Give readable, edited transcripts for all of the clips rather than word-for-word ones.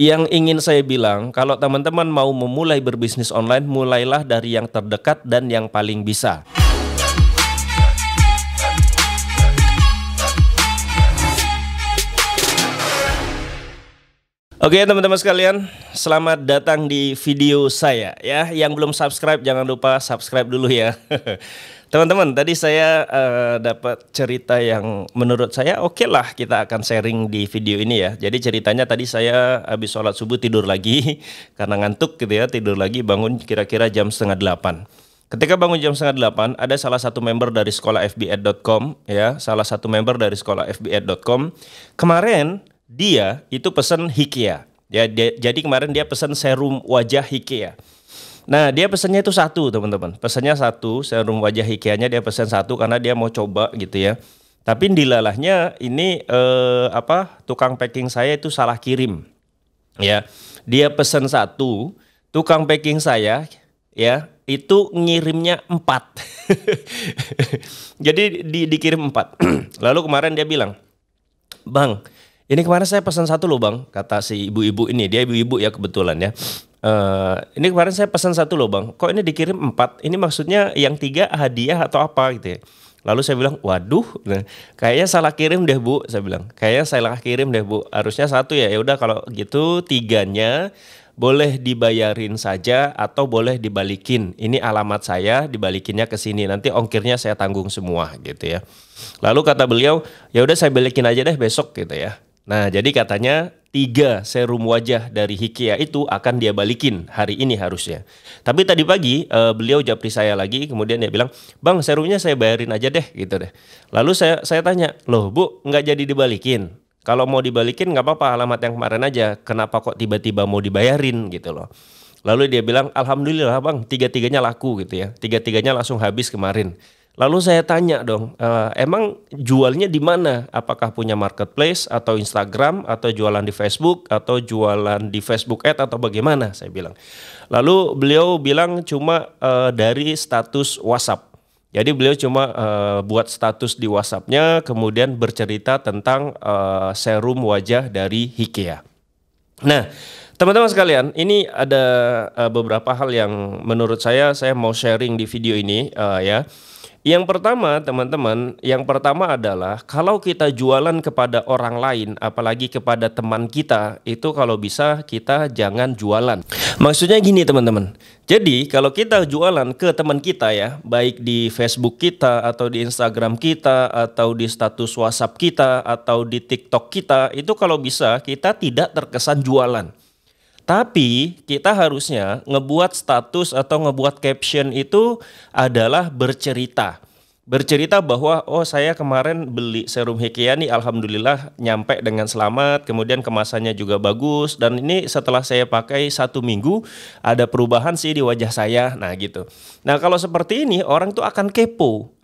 Yang ingin saya bilang, kalau teman-teman mau memulai berbisnis online, mulailah dari yang terdekat dan yang paling bisa. Oke teman-teman sekalian, selamat datang di video saya ya. Yang belum subscribe jangan lupa subscribe dulu ya. Teman-teman, tadi saya dapat cerita yang menurut saya oke lah kita akan sharing di video ini ya. Jadi ceritanya tadi saya habis sholat subuh tidur lagi karena ngantuk gitu ya, tidur lagi, bangun kira-kira jam 7:30. Ketika bangun jam 7:30, ada salah satu member dari sekolah fbed.com ya, salah satu member dari sekolah fbed.com. Kemarin dia itu pesen Hikea ya, jadi kemarin dia pesen serum wajah Hikea. Nah dia pesennya itu satu teman-teman, pesennya satu, serum wajah Hikea-nya dia pesen satu karena dia mau coba gitu ya. Tapi dilalahnya ini tukang packing saya itu salah kirim ya. Dia pesen satu, tukang packing saya ya itu ngirimnya 4. Jadi dikirim 4. Lalu kemarin dia bilang, "Bang, ini kemarin saya pesan satu loh bang," kata si ibu-ibu ini, dia ibu-ibu ya kebetulan ya. Ini kemarin saya pesan satu loh bang, kok ini dikirim 4? Ini maksudnya yang 3 hadiah atau apa gitu ya. Lalu saya bilang, waduh, kayaknya salah kirim deh bu, saya bilang, kayaknya salah kirim deh bu, harusnya satu ya. Ya udah kalau gitu 3-nya boleh dibayarin saja atau boleh dibalikin. Ini alamat saya, dibalikinnya ke sini, nanti ongkirnya saya tanggung semua gitu ya. Lalu kata beliau, ya udah saya balikin aja deh besok gitu ya. Nah jadi katanya 3 serum wajah dari Hikea itu akan dia balikin hari ini harusnya. Tapi tadi pagi beliau japri saya lagi, kemudian dia bilang, "Bang, serumnya saya bayarin aja deh," gitu deh. Lalu saya tanya, "Loh bu, nggak jadi dibalikin? Kalau mau dibalikin nggak apa-apa, alamat yang kemarin aja. Kenapa kok tiba-tiba mau dibayarin?" gitu loh. Lalu dia bilang, "Alhamdulillah bang, 3-3-nya laku gitu ya. 3-3-nya langsung habis kemarin." Lalu saya tanya dong, emang jualnya di mana? Apakah punya marketplace atau Instagram atau jualan di Facebook atau jualan di Facebook Ads atau bagaimana? Saya bilang. Lalu beliau bilang cuma dari status WhatsApp. Jadi beliau cuma buat status di WhatsApp-nya, kemudian bercerita tentang serum wajah dari Hikea. Nah, teman-teman sekalian, ini ada beberapa hal yang menurut saya mau sharing di video ini ya. Yang pertama teman-teman, yang pertama adalah kalau kita jualan kepada orang lain, apalagi kepada teman kita, itu kalau bisa kita jangan jualan. Maksudnya gini teman-teman, jadi kalau kita jualan ke teman kita ya, baik di Facebook kita atau di Instagram kita atau di status WhatsApp kita atau di TikTok kita, itu kalau bisa kita tidak terkesan jualan. Tapi kita harusnya ngebuat status atau ngebuat caption itu adalah bercerita. Bercerita bahwa oh saya kemarin beli serum Hikea nih, alhamdulillah nyampe dengan selamat, kemudian kemasannya juga bagus, dan ini setelah saya pakai 1 minggu ada perubahan sih di wajah saya. Nah gitu. Nah kalau seperti ini orang tuh akan kepo,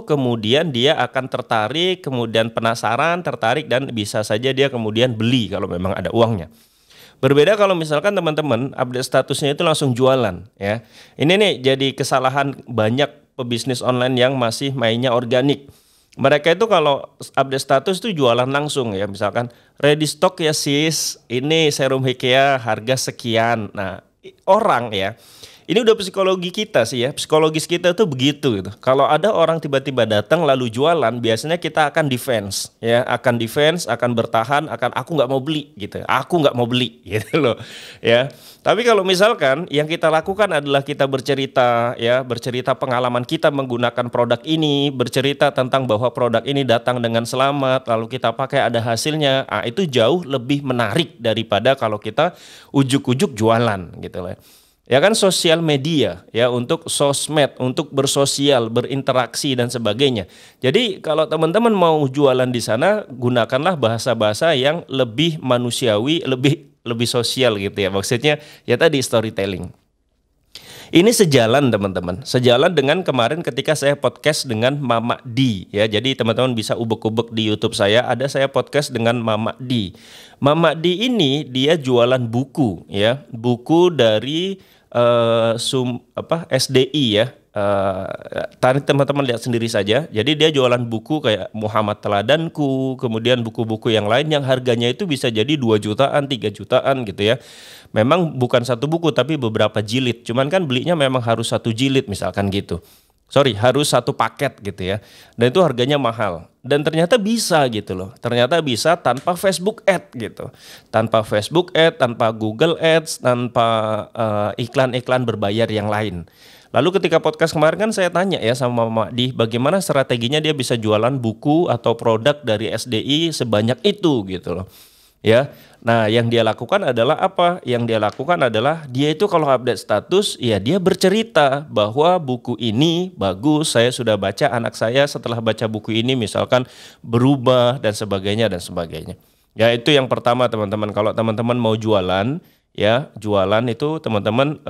kemudian dia akan tertarik, kemudian penasaran, tertarik, dan bisa saja dia kemudian beli kalau memang ada uangnya. Berbeda kalau misalkan teman-teman update statusnya itu langsung jualan ya. Ini nih jadi kesalahan banyak pebisnis online yang masih mainnya organik. Mereka itu kalau update status itu jualan langsung ya. Misalkan ready stock ya sis, ini serum Hikea harga sekian. Nah orang ya, ini udah psikologi kita sih ya, psikologis kita tuh begitu gitu. Kalau ada orang tiba-tiba datang lalu jualan, biasanya kita akan defense ya, akan bertahan, aku nggak mau beli gitu, aku nggak mau beli gitu loh ya. Tapi kalau misalkan yang kita lakukan adalah kita bercerita ya, bercerita pengalaman kita menggunakan produk ini, bercerita tentang bahwa produk ini datang dengan selamat, lalu kita pakai ada hasilnya, itu jauh lebih menarik daripada kalau kita ujuk-ujuk jualan gitu loh. Ya kan sosial media ya, untuk sosmed, untuk bersosial, berinteraksi dan sebagainya. Jadi kalau teman-teman mau jualan di sana, gunakanlah bahasa-bahasa yang lebih manusiawi, lebih sosial gitu ya. Maksudnya ya tadi storytelling. Ini sejalan teman-teman, sejalan dengan kemarin ketika saya podcast dengan Mama D ya. Jadi teman-teman bisa ubek-ubek di YouTube saya, ada saya podcast dengan Mama D. Mama D ini dia jualan buku ya, buku dari SDI ya, Tadi teman-teman lihat sendiri saja. Jadi dia jualan buku kayak Muhammad Teladanku, kemudian buku-buku yang lain yang harganya itu bisa jadi 2 jutaan, 3 jutaan gitu ya. Memang bukan satu buku tapi beberapa jilid. Cuman kan belinya memang harus satu jilid misalkan gitu. Sorry, harus satu paket gitu ya. Dan itu harganya mahal. Dan ternyata bisa gitu loh. Ternyata bisa tanpa Facebook Ad gitu. Tanpa Facebook Ad, tanpa Google Ads, tanpa iklan-iklan berbayar yang lain. Lalu ketika podcast kemarin kan saya tanya ya sama Mama Di, bagaimana strateginya dia bisa jualan buku atau produk dari SDI sebanyak itu gitu loh. Ya. Nah, yang dia lakukan adalah apa? Yang dia lakukan adalah dia itu kalau update status, ya dia bercerita bahwa buku ini bagus, saya sudah baca, anak saya setelah baca buku ini misalkan berubah dan sebagainya dan sebagainya. Ya, itu yang pertama teman-teman. Kalau teman-teman mau jualan, ya, jualan itu teman-teman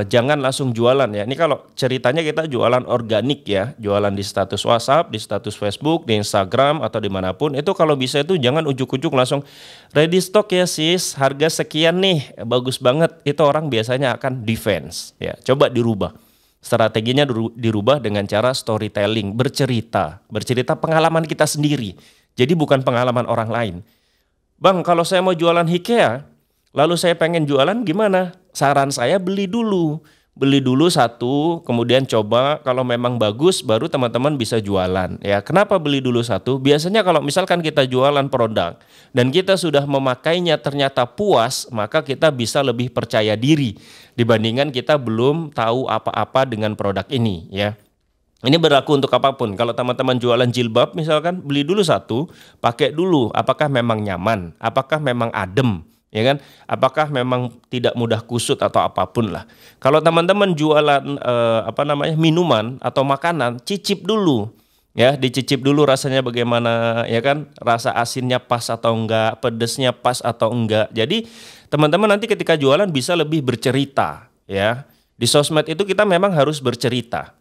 jangan langsung jualan ya. Ini kalau ceritanya kita jualan organik ya, jualan di status WhatsApp, di status Facebook, di Instagram atau dimanapun. Itu kalau bisa itu jangan ujuk-ujuk langsung ready stock ya sis, harga sekian nih, bagus banget. Itu orang biasanya akan defense ya. Coba dirubah. Strateginya dirubah dengan cara storytelling, bercerita pengalaman kita sendiri. Jadi bukan pengalaman orang lain. Bang, kalau saya mau jualan IKEA, lalu saya pengen jualan gimana? Saran saya beli dulu satu, kemudian coba kalau memang bagus baru teman-teman bisa jualan. Ya, kenapa beli dulu satu? Biasanya kalau misalkan kita jualan produk dan kita sudah memakainya ternyata puas, maka kita bisa lebih percaya diri dibandingkan kita belum tahu apa-apa dengan produk ini ya. Ini berlaku untuk apapun. Kalau teman-teman jualan jilbab misalkan, beli dulu satu, pakai dulu apakah memang nyaman, apakah memang adem, ya kan? Apakah memang tidak mudah kusut atau apapun lah. Kalau teman-teman jualan minuman atau makanan, cicip dulu. Ya, dicicip dulu rasanya bagaimana, ya kan? Rasa asinnya pas atau enggak, pedesnya pas atau enggak. Jadi, teman-teman nanti ketika jualan bisa lebih bercerita, ya. Di sosmed itu kita memang harus bercerita.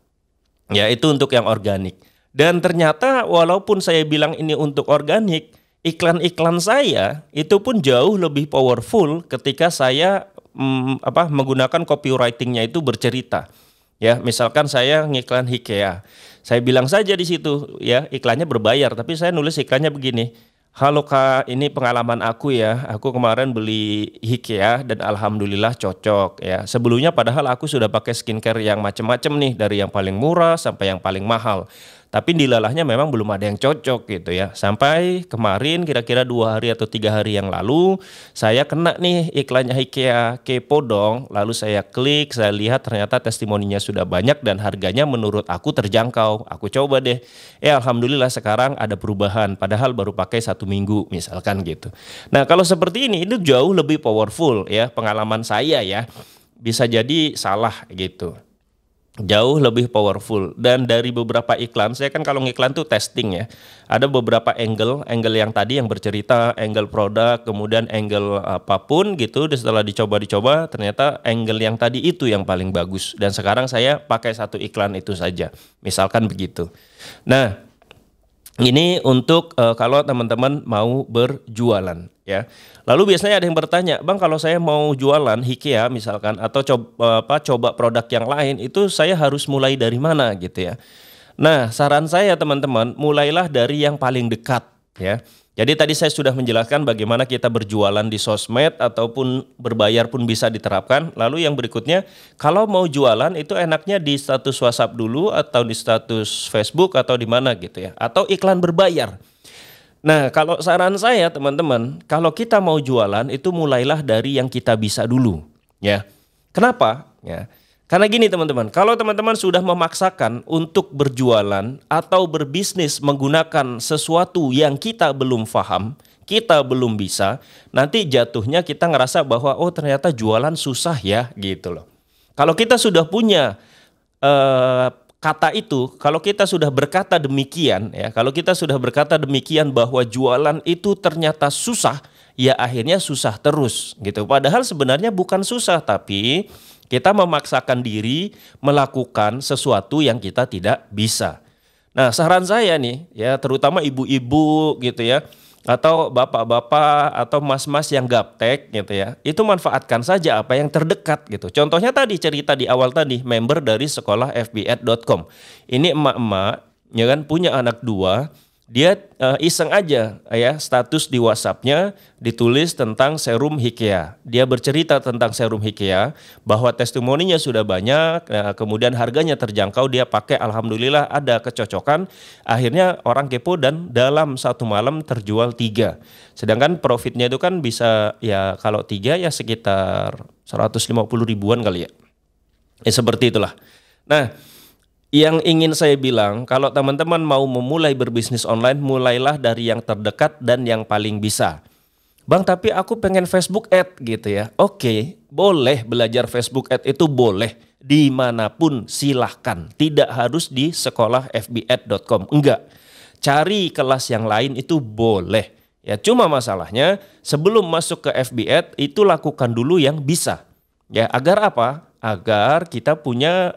Ya, itu untuk yang organik. Dan ternyata walaupun saya bilang ini untuk organik, iklan-iklan saya itu pun jauh lebih powerful ketika saya menggunakan copywritingnya itu bercerita. Ya, misalkan saya ngiklan IKEA. Saya bilang saja di situ ya, iklannya berbayar, tapi saya nulis iklannya begini. Halo Kak, ini pengalaman aku ya. Aku kemarin beli IKEA dan alhamdulillah cocok ya. Sebelumnya padahal aku sudah pakai skincare yang macam-macam nih, dari yang paling murah sampai yang paling mahal. Tapi dilalahnya memang belum ada yang cocok gitu ya. Sampai kemarin kira-kira 2 hari atau 3 hari yang lalu saya kena nih iklannya IKEA, kepo dong. Lalu saya klik, saya lihat ternyata testimoninya sudah banyak dan harganya menurut aku terjangkau. Aku coba deh. Alhamdulillah sekarang ada perubahan. Padahal baru pakai 1 minggu misalkan gitu. Nah, kalau seperti ini itu jauh lebih powerful ya, pengalaman saya ya. Bisa jadi salah gitu. Jauh lebih powerful. Dan dari beberapa iklan, saya kan kalau ngiklan tuh testing ya. Ada beberapa angle yang tadi yang bercerita, angle produk, kemudian angle apapun gitu. Dan setelah dicoba ternyata angle yang tadi itu yang paling bagus. Dan sekarang saya pakai satu iklan itu saja. Misalkan begitu. Nah, ini untuk kalau teman-teman mau berjualan ya. Lalu biasanya ada yang bertanya, Bang, kalau saya mau jualan IKEA misalkan atau coba produk yang lain, itu saya harus mulai dari mana gitu ya. Nah, saran saya teman-teman, mulailah dari yang paling dekat ya. Jadi tadi saya sudah menjelaskan bagaimana kita berjualan di sosmed ataupun berbayar pun bisa diterapkan. Lalu yang berikutnya, kalau mau jualan itu enaknya di status WhatsApp dulu atau di status Facebook atau di mana gitu ya. Atau iklan berbayar. Nah, kalau saran saya teman-teman, kalau kita mau jualan itu mulailah dari yang kita bisa dulu ya. Kenapa? Ya. Karena gini teman-teman, kalau teman-teman sudah memaksakan untuk berjualan atau berbisnis menggunakan sesuatu yang kita belum paham, kita belum bisa, nanti jatuhnya kita ngerasa bahwa oh ternyata jualan susah ya gitu loh. Kalau kita sudah punya kata itu, kalau kita sudah berkata demikian ya, kalau kita sudah berkata demikian bahwa jualan itu ternyata susah, ya akhirnya susah terus gitu. Padahal sebenarnya bukan susah, tapi kita memaksakan diri melakukan sesuatu yang kita tidak bisa. Nah, saran saya nih ya, terutama ibu-ibu gitu ya, atau bapak-bapak atau mas-mas yang gaptek gitu ya, itu manfaatkan saja apa yang terdekat gitu. Contohnya tadi cerita di awal tadi, member dari sekolah fbat.com. Ini emak-emak ya kan punya anak dua, dia iseng aja ya status di WhatsApp-nya ditulis tentang serum Hikea. Dia bercerita tentang serum Hikea bahwa testimoninya sudah banyak, kemudian harganya terjangkau, dia pakai, alhamdulillah ada kecocokan. Akhirnya orang kepo dan dalam satu malam terjual 3. Sedangkan profitnya itu kan bisa ya kalau 3 ya sekitar 150 ribuan kali ya. Seperti itulah. Nah, yang ingin saya bilang, kalau teman-teman mau memulai berbisnis online, mulailah dari yang terdekat dan yang paling bisa. Bang, tapi aku pengen Facebook Ad gitu ya. Oke, boleh belajar Facebook Ad itu boleh. Dimanapun silahkan. Tidak harus di sekolah fbat.com. Enggak. Cari kelas yang lain itu boleh. Ya, cuma masalahnya sebelum masuk ke FB Ad itu lakukan dulu yang bisa. Ya, agar apa? Agar kita punya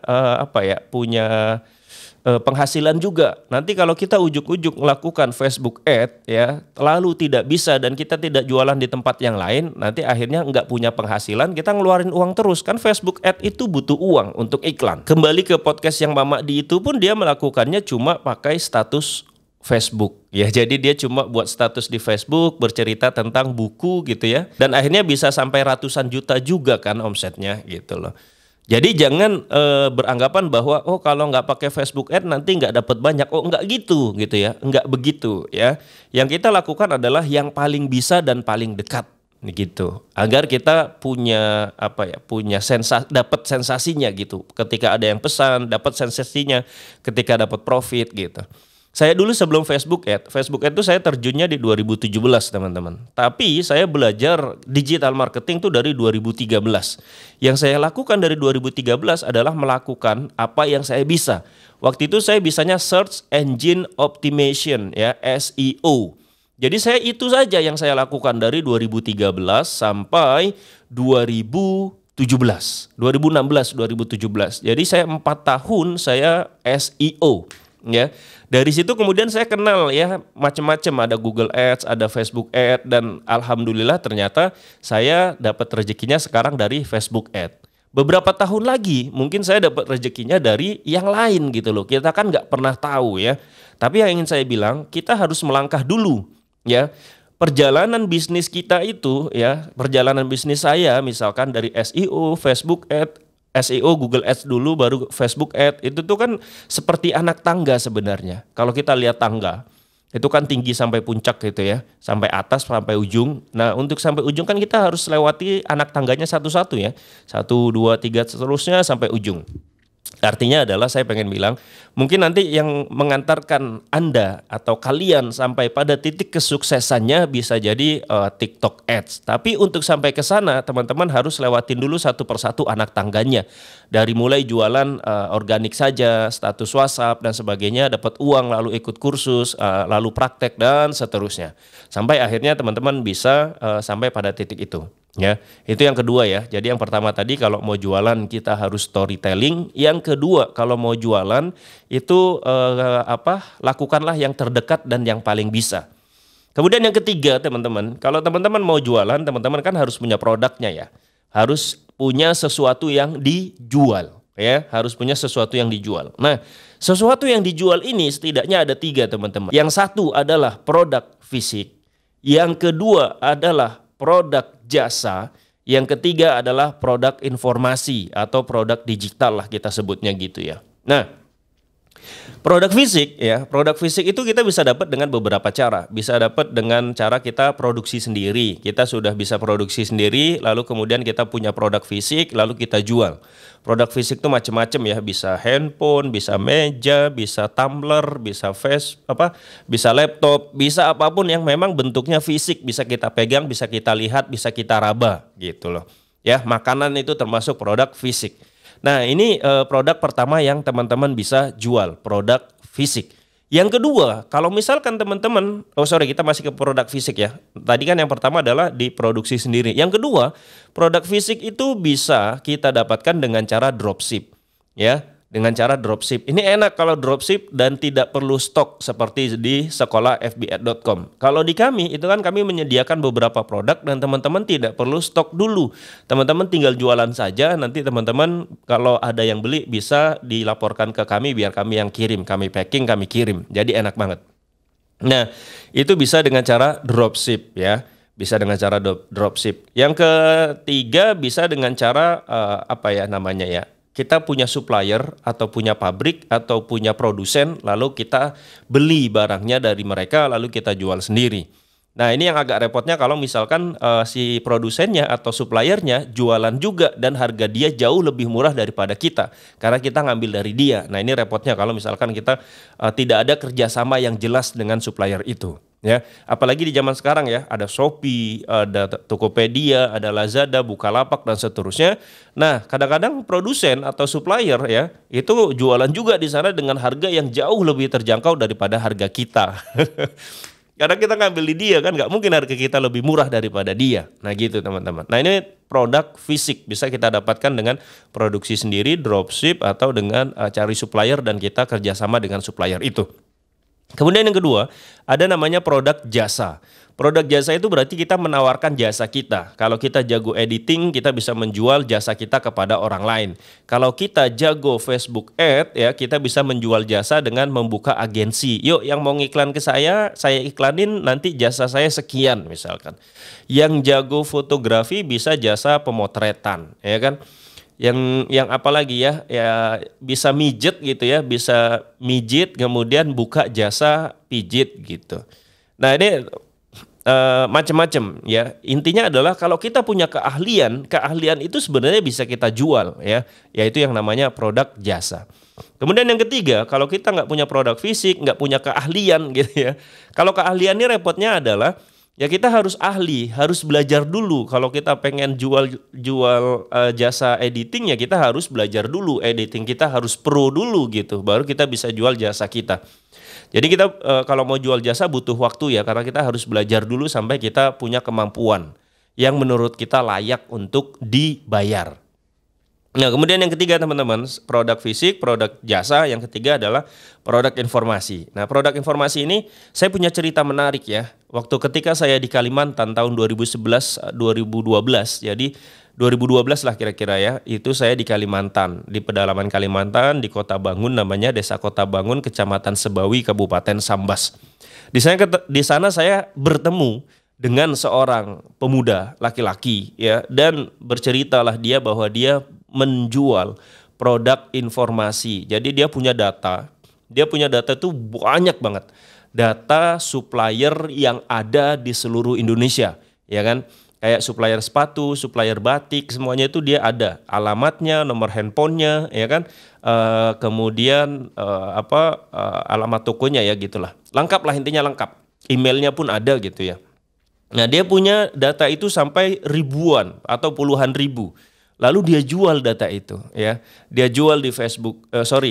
penghasilan juga. Nanti kalau kita ujuk-ujuk melakukan Facebook Ad ya, lalu tidak bisa dan kita tidak jualan di tempat yang lain, nanti akhirnya nggak punya penghasilan, kita ngeluarin uang terus. Kan Facebook Ad itu butuh uang untuk iklan. Kembali ke podcast yang Mama Di itu pun dia melakukannya cuma pakai status Facebook ya, jadi dia cuma buat status di Facebook bercerita tentang buku gitu ya, dan akhirnya bisa sampai ratusan juta juga kan omsetnya gitu loh. Jadi jangan beranggapan bahwa oh kalau nggak pakai Facebook Ad nanti nggak dapat banyak. Oh nggak gitu ya, nggak begitu ya. Yang kita lakukan adalah yang paling bisa dan paling dekat gitu, agar kita punya dapat sensasinya gitu. Ketika ada yang pesan, dapat sensasinya. Ketika dapat profit gitu. Saya dulu sebelum Facebook Ad itu saya terjunnya di 2017 teman-teman. Tapi saya belajar digital marketing tuh dari 2013. Yang saya lakukan dari 2013 adalah melakukan apa yang saya bisa. Waktu itu saya bisanya Search Engine Optimization ya, SEO. Jadi saya itu saja yang saya lakukan dari 2013 sampai 2016, 2017. Jadi saya 4 tahun saya SEO. Ya, dari situ kemudian saya kenal ya macam-macam, ada Google Ads, ada Facebook Ads, dan alhamdulillah ternyata saya dapat rezekinya sekarang dari Facebook Ads. Beberapa tahun lagi mungkin saya dapat rezekinya dari yang lain gitu loh. Kita kan nggak pernah tahu ya. Tapi yang ingin saya bilang, kita harus melangkah dulu ya. Perjalanan bisnis kita itu ya, perjalanan bisnis saya misalkan dari SEO, Facebook Ads, SEO, Google Ads dulu, baru Facebook Ads. Itu tuh kan seperti anak tangga sebenarnya. Kalau kita lihat tangga, itu kan tinggi sampai puncak gitu ya, sampai atas, sampai ujung. Nah, untuk sampai ujung kan kita harus lewati anak tangganya satu-satu ya. 1, 2, 3, seterusnya sampai ujung. Artinya adalah saya pengen bilang, mungkin nanti yang mengantarkan Anda atau kalian sampai pada titik kesuksesannya bisa jadi TikTok Ads. Tapi untuk sampai ke sana teman-teman harus lewatin dulu satu persatu anak tangganya. Dari mulai jualan organik saja, status WhatsApp dan sebagainya, dapat uang, lalu ikut kursus, lalu praktek dan seterusnya. Sampai akhirnya teman-teman bisa sampai pada titik itu. Ya, itu yang kedua ya. Jadi yang pertama tadi kalau mau jualan kita harus storytelling. Yang kedua kalau mau jualan itu lakukanlah yang terdekat dan yang paling bisa. Kemudian yang ketiga teman-teman, kalau teman-teman mau jualan, teman-teman kan harus punya produknya ya. Harus punya sesuatu yang dijual ya, harus punya sesuatu yang dijual. Nah, sesuatu yang dijual ini setidaknya ada 3 teman-teman. Yang satu adalah produk fisik, yang kedua adalah produk jasa, yang ketiga adalah produk informasi atau produk digital lah kita sebutnya gitu ya. Nah, produk fisik ya, produk fisik itu kita bisa dapat dengan beberapa cara. Bisa dapat dengan cara kita produksi sendiri. Kita sudah bisa produksi sendiri, lalu kemudian kita punya produk fisik, lalu kita jual. Produk fisik itu macam-macam ya, bisa handphone, bisa meja, bisa tumbler, bisa bisa laptop, bisa apapun yang memang bentuknya fisik, bisa kita pegang, bisa kita lihat, bisa kita raba gitu loh. Ya, makanan itu termasuk produk fisik. Nah, ini produk pertama yang teman-teman bisa jual, produk fisik. Yang kedua, kalau misalkan teman-teman, kita masih ke produk fisik ya. Tadi kan yang pertama adalah diproduksi sendiri. Yang kedua, produk fisik itu bisa kita dapatkan dengan cara dropship. Ya, dengan cara dropship. Ini enak kalau dropship dan tidak perlu stok seperti di sekolah fbad.com. Kalau di kami itu kan kami menyediakan beberapa produk dan teman-teman tidak perlu stok dulu. Teman-teman tinggal jualan saja, nanti teman-teman kalau ada yang beli bisa dilaporkan ke kami biar kami yang kirim, kami packing, kami kirim. Jadi enak banget. Nah, itu bisa dengan cara dropship ya. Bisa dengan cara dropship. Yang ketiga bisa dengan cara apa ya namanya ya? Kita punya supplier atau punya pabrik atau punya produsen, lalu kita beli barangnya dari mereka lalu kita jual sendiri. Nah, ini yang agak repotnya kalau misalkan si produsennya atau suppliernya jualan juga dan harga dia jauh lebih murah daripada kita karena kita ngambil dari dia. Nah, ini repotnya kalau misalkan kita tidak ada kerjasama yang jelas dengan supplier itu. Ya, apalagi di zaman sekarang ya, ada Shopee, ada Tokopedia, ada Lazada, Bukalapak dan seterusnya. Nah, kadang-kadang produsen atau supplier ya, itu jualan juga di sana dengan harga yang jauh lebih terjangkau daripada harga kita. Karena kita ngambil di dia kan, nggak mungkin harga kita lebih murah daripada dia. Nah gitu teman-teman. Nah ini produk fisik bisa kita dapatkan dengan produksi sendiri, dropship atau dengan cari supplier dan kita kerjasama dengan supplier itu. Kemudian yang kedua, ada namanya produk jasa. Produk jasa itu berarti kita menawarkan jasa kita. Kalau kita jago editing, kita bisa menjual jasa kita kepada orang lain. Kalau kita jago Facebook Ad, ya kita bisa menjual jasa dengan membuka agensi. Yuk, yang mau ngiklan ke saya iklanin nanti jasa saya sekian misalkan. Yang jago fotografi bisa jasa pemotretan, ya kan? Yang apa lagi ya bisa mijet gitu ya, bisa mijit kemudian buka jasa pijit gitu. Nah ini macam-macam ya, intinya adalah kalau kita punya keahlian itu sebenarnya bisa kita jual ya, yaitu yang namanya produk jasa. Kemudian yang ketiga, kalau kita nggak punya produk fisik, nggak punya keahlian gitu ya, kalau keahlian ini repotnya adalah ya kita harus ahli, harus belajar dulu. Kalau kita pengen jual jasa editing ya kita harus belajar dulu. Editing kita harus pro dulu gitu, baru kita bisa jual jasa kita. Jadi kita kalau mau jual jasa butuh waktu ya, karena kita harus belajar dulu sampai kita punya kemampuan yang menurut kita layak untuk dibayar. Nah, kemudian yang ketiga teman-teman, produk fisik, produk jasa. Yang ketiga adalah produk informasi. Nah, produk informasi ini saya punya cerita menarik ya. Waktu ketika saya di Kalimantan tahun 2011-2012, jadi 2012 lah kira-kira ya, itu saya di Kalimantan, di pedalaman Kalimantan, di Kota Bangun namanya, Desa Kota Bangun, Kecamatan Sebawi, Kabupaten Sambas. Di sana saya bertemu dengan seorang pemuda laki-laki ya, dan berceritalah dia bahwa dia menjual produk informasi. Jadi dia punya data. Dia punya data itu banyak banget. Data supplier yang ada di seluruh Indonesia, ya kan? Kayak supplier sepatu, supplier batik, semuanya itu dia ada. Alamatnya, nomor handphonenya, ya kan? Kemudian alamat tokonya ya gitulah. Lengkap lah, intinya lengkap. Emailnya pun ada gitu ya. Nah, dia punya data itu sampai ribuan atau puluhan ribu. Lalu dia jual data itu ya. Dia jual di Facebook,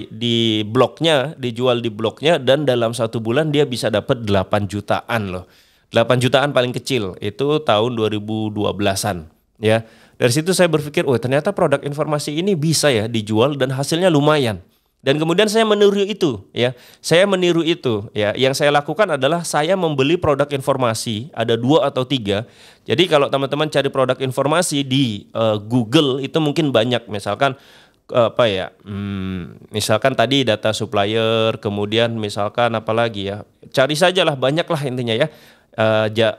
di blognya, dijual di blognya, dan dalam 1 bulan dia bisa dapat 8 jutaan loh. 8 jutaan paling kecil itu tahun 2012-an ya. Dari situ saya berpikir, ternyata produk informasi ini bisa ya dijual dan hasilnya lumayan. Dan kemudian saya meniru itu ya. Saya meniru itu ya. Yang saya lakukan adalah saya membeli produk informasi, ada 2 atau 3. Jadi kalau teman-teman cari produk informasi di Google itu mungkin banyak, misalkan misalkan tadi data supplier, kemudian misalkan apa lagi ya. Cari sajalah, banyak lah intinya ya.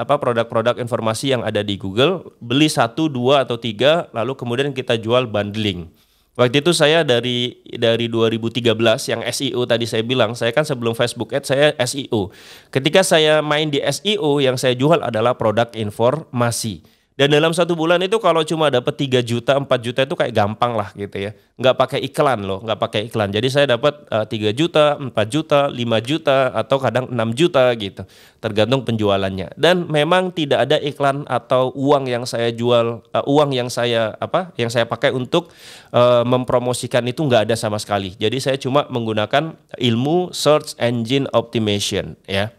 Produk-produk informasi yang ada di Google, beli 1, 2 atau 3, lalu kemudian kita jual bundling. Waktu itu saya dari 2013 yang SEO tadi saya bilang, saya kan sebelum Facebook Ads saya SEO. Ketika saya main di SEO, yang saya jual adalah produk informasi. Dan dalam 1 bulan itu kalau cuma dapat 3 juta, 4 juta itu kayak gampang lah gitu ya. Nggak pakai iklan loh, nggak pakai iklan. Jadi saya dapat 3 juta, 4 juta, 5 juta, atau kadang 6 juta gitu. Tergantung penjualannya. Dan memang tidak ada iklan atau uang yang saya jual, yang saya pakai untuk mempromosikan itu nggak ada sama sekali. Jadi saya cuma menggunakan ilmu search engine optimization ya.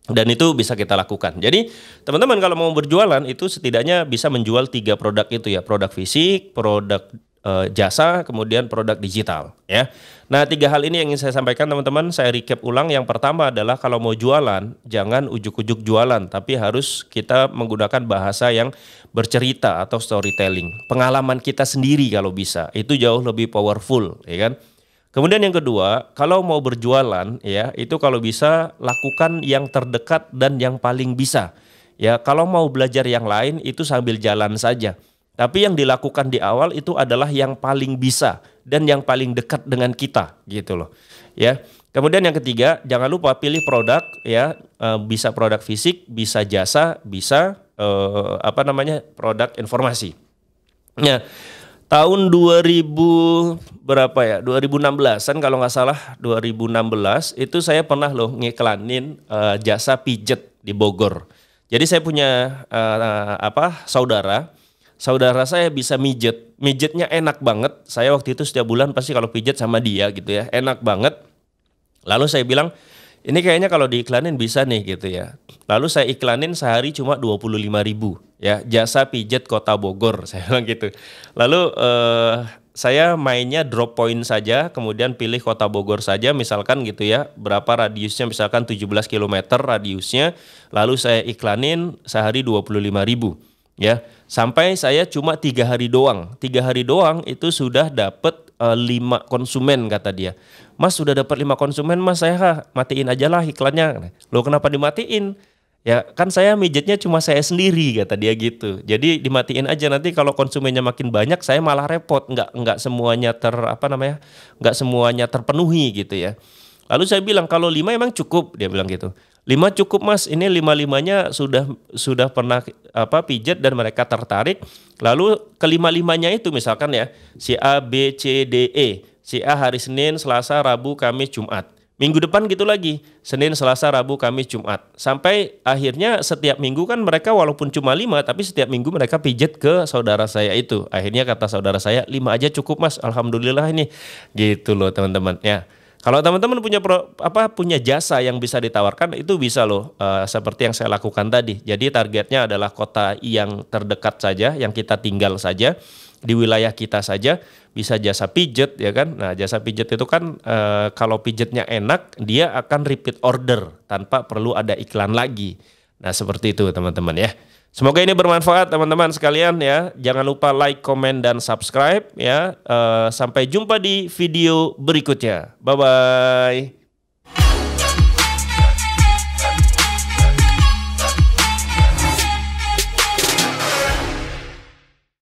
Dan itu bisa kita lakukan. Jadi teman-teman kalau mau berjualan itu setidaknya bisa menjual 3 produk itu ya. Produk fisik, produk jasa, kemudian produk digital ya. Nah, 3 hal ini yang ingin saya sampaikan teman-teman. Saya recap ulang. Yang pertama adalah kalau mau jualan, jangan ujuk-ujuk jualan, tapi harus kita menggunakan bahasa yang bercerita atau storytelling. Pengalaman kita sendiri kalau bisa, itu jauh lebih powerful, ya kan? Kemudian yang kedua, kalau mau berjualan ya, itu kalau bisa lakukan yang terdekat dan yang paling bisa. Ya, kalau mau belajar yang lain itu sambil jalan saja. Tapi yang dilakukan di awal itu adalah yang paling bisa dan yang paling dekat dengan kita, gitu loh. Ya. Kemudian yang ketiga, jangan lupa pilih produk ya, bisa produk fisik, bisa jasa, bisa produk informasi. Ya. Tahun 2000 berapa ya? 2016-an kalau nggak salah, 2016 itu saya pernah loh ngiklanin jasa pijet di Bogor. Jadi saya punya saudara saya bisa mijetnya enak banget. Saya waktu itu setiap bulan pasti kalau pijet sama dia gitu ya, enak banget. Lalu saya bilang, ini kayaknya kalau diiklanin bisa nih gitu ya. Lalu saya iklanin sehari cuma 25.000 ya, jasa pijet Kota Bogor, saya bilang gitu. Lalu saya mainnya drop point saja, kemudian pilih Kota Bogor saja misalkan gitu ya, berapa radiusnya, misalkan 17 km radiusnya. Lalu saya iklanin sehari 25.000 ya, sampai saya cuma 3 hari doang. 3 hari doang itu sudah dapat 5 konsumen kata dia. Mas sudah dapat 5 konsumen mas, saya matiin aja lah iklannya. Loh kenapa dimatiin? Ya kan saya mijetnya cuma saya sendiri kata dia gitu. Jadi dimatiin aja, nanti kalau konsumennya makin banyak saya malah repot. Nggak semuanya nggak semuanya terpenuhi gitu ya. Lalu saya bilang kalau 5 emang cukup, dia bilang gitu. 5 cukup mas, ini 5-5-nya sudah pernah pijet dan mereka tertarik. Lalu kelima-limanya itu misalkan ya, si A, B, C, D, E. Si A hari Senin, Selasa, Rabu, Kamis, Jumat. Minggu depan gitu lagi, Senin, Selasa, Rabu, Kamis, Jumat. Sampai akhirnya setiap minggu kan mereka walaupun cuma 5, tapi setiap minggu mereka pijet ke saudara saya itu. Akhirnya kata saudara saya, 5 aja cukup mas, alhamdulillah ini. Gitu loh teman-teman ya. Kalau teman-teman punya jasa yang bisa ditawarkan, itu bisa loh, seperti yang saya lakukan tadi. Jadi targetnya adalah kota yang terdekat saja, yang kita tinggal saja, di wilayah kita saja, bisa jasa pijet ya kan. Nah jasa pijet itu kan kalau pijetnya enak, dia akan repeat order tanpa perlu ada iklan lagi. Nah seperti itu teman-teman ya. Semoga ini bermanfaat teman-teman sekalian ya. Jangan lupa like, komen, dan subscribe ya. Sampai jumpa di video berikutnya. Bye-bye.